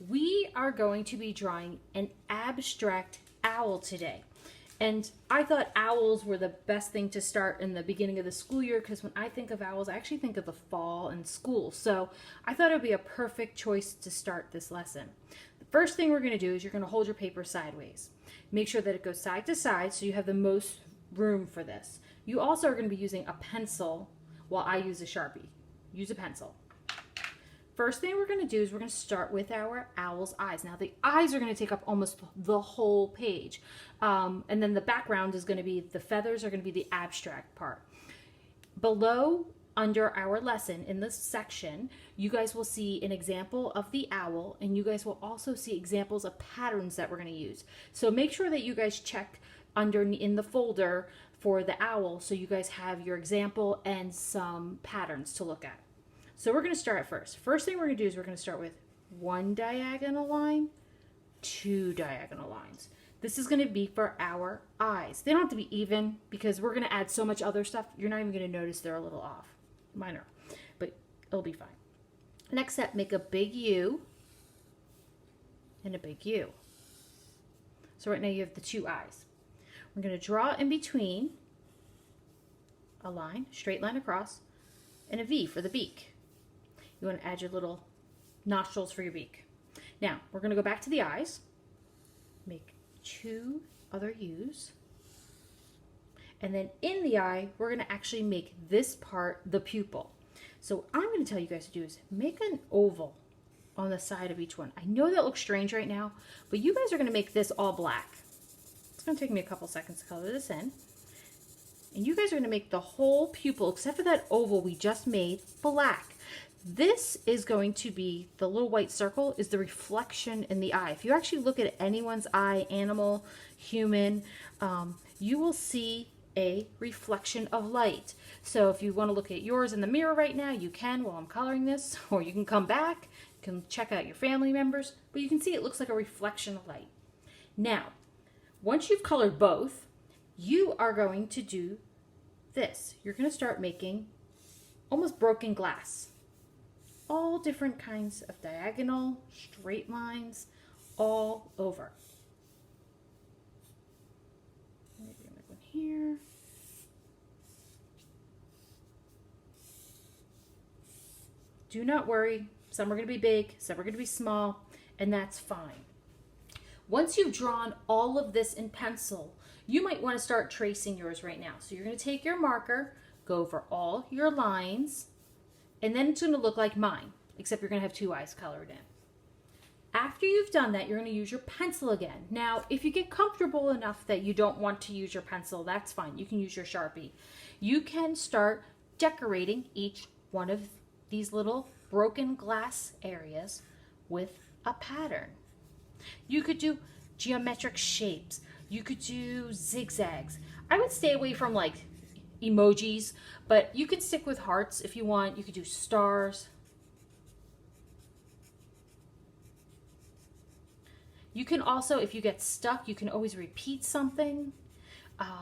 We are going to be drawing an abstract owl today. And I thought owls were the best thing to start in the beginning of the school year because when I think of owls, I actually think of the fall and school. So I thought it would be a perfect choice to start this lesson. The first thing we're going to do is you're going to hold your paper sideways. Make sure that it goes side to side so you have the most room for this. You also are going to be using a pencil while I use a Sharpie. Use a pencil. First thing we're going to do is we're going to start with our owl's eyes. Now the eyes are going to take up almost the whole page. And then the background is going to be, the feathers are going to be the abstract part. Below, under our lesson in this section, you guys will see an example of the owl, and you guys will also see examples of patterns that we're going to use. So make sure that you guys check under in the folder for the owl so you guys have your example and some patterns to look at. So we're going to start first. First thing we're going to do is we're going to start with one diagonal line, two diagonal lines. This is going to be for our eyes. They don't have to be even because we're going to add so much other stuff. You're not even going to notice they're a little off. Minor, but it'll be fine. Next step, make a big U and a big U. So right now you have the two eyes. We're going to draw in between a line, straight line across, and a V for the beak. You want to add your little nostrils for your beak. Now, we're going to go back to the eyes, make two other U's, and then in the eye, we're going to actually make this part the pupil. So what I'm going to tell you guys to do is make an oval on the side of each one. I know that looks strange right now, but you guys are going to make this all black. It's going to take me a couple seconds to color this in. And you guys are going to make the whole pupil, except for that oval we just made, black. This is going to be, the little white circle is the reflection in the eye. If you actually look at anyone's eye, animal, human, you will see a reflection of light. So if you want to look at yours in the mirror right now, you can while I'm coloring this, or you can come back, you can check out your family members, but you can see it looks like a reflection of light. Now, once you've colored both, you are going to do this. You're going to start making almost broken glass. All different kinds of diagonal, straight lines, all over. Maybe I'll make one here. Do not worry, some are going to be big, some are going to be small, and that's fine. Once you've drawn all of this in pencil, you might want to start tracing yours right now. So you're going to take your marker, go over all your lines, and then it's going to look like mine, except you're going to have two eyes colored in. After you've done that, you're going to use your pencil again. Now, if you get comfortable enough that you don't want to use your pencil, that's fine. You can use your Sharpie. You can start decorating each one of these little broken glass areas with a pattern. You could do geometric shapes. You could do zigzags. I would stay away from like emojis, but you could stick with hearts if you want. You could do stars. You can also, if you get stuck, you can always repeat something.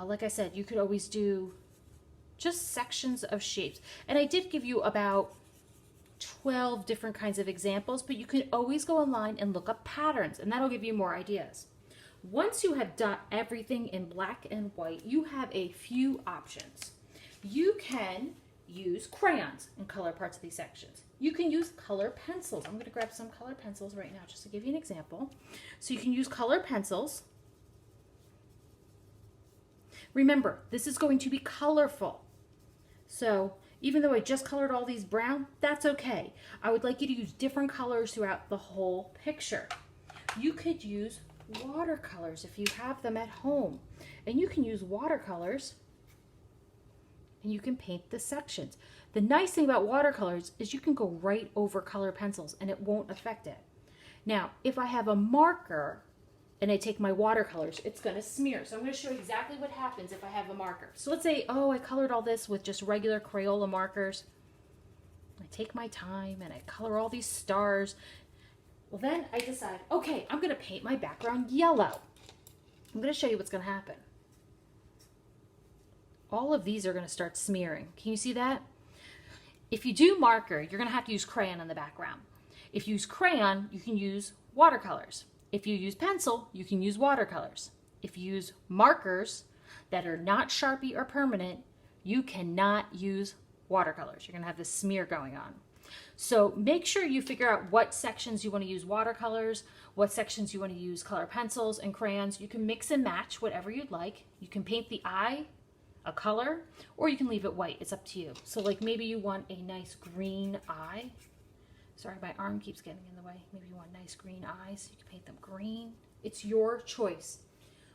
Like I said, you could always do just sections of shapes. And I did give you about 12 different kinds of examples, but you can always go online and look up patterns, and that'll give you more ideas. Once you have done everything in black and white, you have a few options. You can use crayons and color parts of these sections. You can use color pencils. I'm going to grab some color pencils right now just to give you an example. So you can use color pencils. Remember, this is going to be colorful. So even though I just colored all these brown, that's okay. I would like you to use different colors throughout the whole picture. You could use watercolors if you have them at home. And you can use watercolors and you can paint the sections. The nice thing about watercolors is you can go right over color pencils and it won't affect it. Now, if I have a marker and I take my watercolors, it's going to smear. So I'm going to show you exactly what happens if I have a marker. So let's say, oh, I colored all this with just regular Crayola markers. I take my time and I color all these stars. Well, then I decide, okay, I'm going to paint my background yellow. I'm going to show you what's going to happen. All of these are going to start smearing. Can you see that? If you do marker, you're going to have to use crayon in the background. If you use crayon, you can use watercolors. If you use pencil, you can use watercolors. If you use markers that are not Sharpie or permanent, you cannot use watercolors. You're going to have this smear going on. So make sure you figure out what sections you want to use watercolors, what sections you want to use color pencils and crayons. You can mix and match whatever you'd like. You can paint the eye a color, or you can leave it white. It's up to you. So like maybe you want a nice green eye. Sorry, my arm keeps getting in the way. Maybe you want nice green eyes. You can paint them green. It's your choice.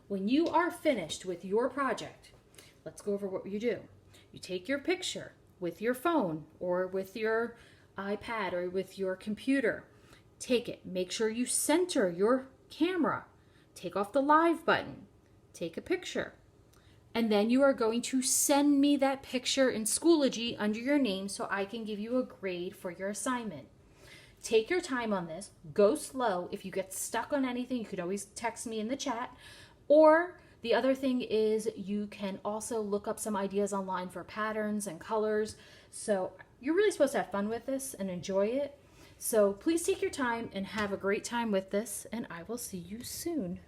When you are finished with your project, let's go over what you do. You take your picture with your phone or with your iPad or with your computer. Take it. Make sure you center your camera. Take off the live button. Take a picture. And then you are going to send me that picture in Schoology under your name so I can give you a grade for your assignment. Take your time on this. Go slow. If you get stuck on anything, you could always text me in the chat. Or the other thing is you can also look up some ideas online for patterns and colors. So you're really supposed to have fun with this and enjoy it. So please take your time and have a great time with this, and I will see you soon.